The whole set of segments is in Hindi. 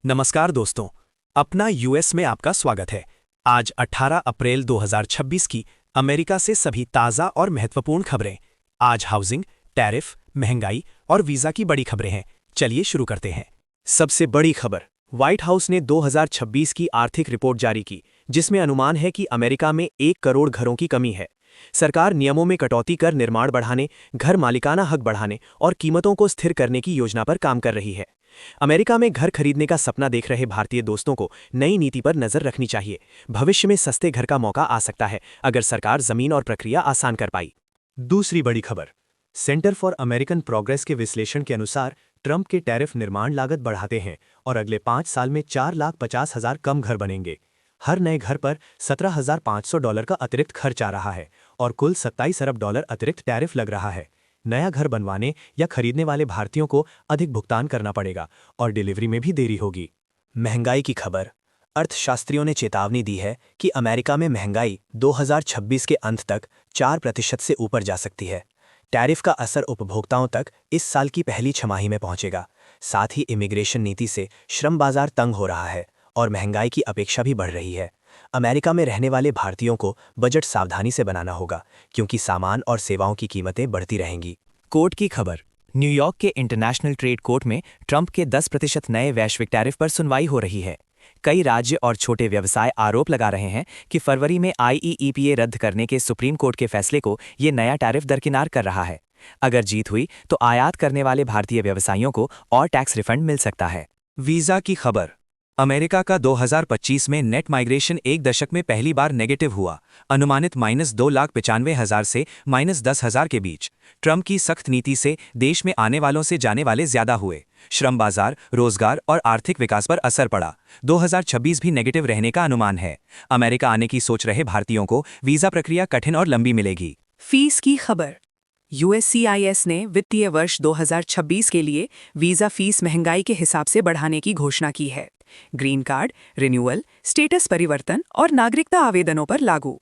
नमस्कार दोस्तों, अपना यूएस में आपका स्वागत है। आज 18 अप्रैल 2026 की अमेरिका से सभी ताज़ा और महत्वपूर्ण खबरें। आज हाउसिंग, टैरिफ, महंगाई और वीज़ा की बड़ी खबरें हैं। चलिए शुरू करते हैं। सबसे बड़ी खबर, व्हाइट हाउस ने 2026 की आर्थिक रिपोर्ट जारी की, जिसमें अनुमान है कि अमेरिका में 1 करोड़ घरों की कमी है। सरकार नियमों में कटौती कर निर्माण बढ़ाने, घर मालिकाना हक बढ़ाने और कीमतों को स्थिर करने की योजना पर काम कर रही है। अमेरिका में घर खरीदने का सपना देख रहे भारतीय दोस्तों को नई नीति पर नजर रखनी चाहिए। भविष्य में सस्ते घर का मौका आ सकता है अगर सरकार जमीन और प्रक्रिया आसान कर पाई। दूसरी बड़ी खबर, सेंटर फॉर अमेरिकन प्रोग्रेस के विश्लेषण के अनुसार ट्रंप के टैरिफ निर्माण लागत बढ़ाते हैं और अगले 5 साल में 4,50,000 कम घर बनेंगे। हर नए घर पर $17,500 का अतिरिक्त खर्च आ रहा है और कुल $27 अरब अतिरिक्त टैरिफ लग रहा है। नया घर बनवाने या खरीदने वाले भारतीयों को अधिक भुगतान करना पड़ेगा और डिलीवरी में भी देरी होगी। महंगाई की खबर, अर्थशास्त्रियों ने चेतावनी दी है कि अमेरिका में महंगाई 2026 के अंत तक 4% से ऊपर जा सकती है। टैरिफ का असर उपभोक्ताओं तक इस साल की पहली छमाही में पहुंचेगा। साथ ही इमिग्रेशन नीति से श्रम बाजार तंग हो रहा है और महंगाई की अपेक्षा भी बढ़ रही है। अमेरिका में रहने वाले भारतीयों को बजट सावधानी से बनाना होगा, क्योंकि सामान और सेवाओं की कीमतें बढ़ती रहेंगी। कोर्ट की खबर, न्यूयॉर्क के इंटरनेशनल ट्रेड कोर्ट में ट्रंप के 10% नए वैश्विक टैरिफ पर सुनवाई हो रही है। कई राज्य और छोटे व्यवसाय आरोप लगा रहे हैं कि फरवरी में IEEPA रद्द करने के सुप्रीम कोर्ट के फैसले को ये नया टैरिफ दरकिनार कर रहा है। अगर जीत हुई तो आयात करने वाले भारतीय व्यवसायियों को और टैक्स रिफंड मिल सकता है। वीज़ा की खबर, अमेरिका का 2025 में नेट माइग्रेशन एक दशक में पहली बार नेगेटिव हुआ, अनुमानित -2,95,000 से -10,000 के बीच। ट्रंप की सख्त नीति से देश में आने वालों से जाने वाले ज्यादा हुए। श्रम बाजार, रोजगार और आर्थिक विकास पर असर पड़ा। 2026 भी नेगेटिव रहने का अनुमान है। अमेरिका आने की सोच रहे भारतीयों को वीजा प्रक्रिया कठिन और लंबी मिलेगी। फीस की खबर, USCIS ने वित्तीय वर्ष 2026 के लिए वीजा फीस महंगाई के हिसाब से बढ़ाने की घोषणा की है। ग्रीन कार्ड, रिन्यूअल, स्टेटस परिवर्तन और नागरिकता आवेदनों पर लागू।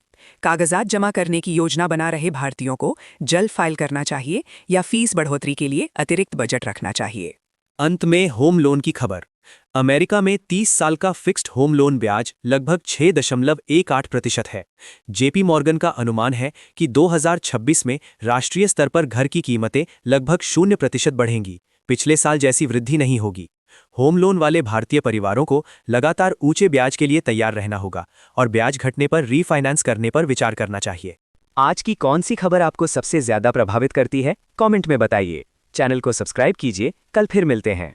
कागजात जमा करने की योजना बना रहे भारतीयों को जल्द फाइल करना चाहिए या फीस बढ़ोतरी के लिए अतिरिक्त बजट रखना चाहिए। अंत में होम लोन की खबर, अमेरिका में 30 साल का फिक्स्ड होम लोन ब्याज लगभग 6.18% है। JP मॉर्गन का अनुमान है कि 2026 में राष्ट्रीय स्तर पर घर की कीमतें लगभग 0% बढ़ेंगी। पिछले साल जैसी वृद्धि नहीं होगी। होम लोन वाले भारतीय परिवारों को लगातार ऊंचे ब्याज के लिए तैयार रहना होगा और ब्याज घटने पर रीफाइनेंस करने पर विचार करना चाहिए। आज की कौन सी खबर आपको सबसे ज्यादा प्रभावित करती है? कमेंट में बताइए। चैनल को सब्सक्राइब कीजिए। कल फिर मिलते हैं।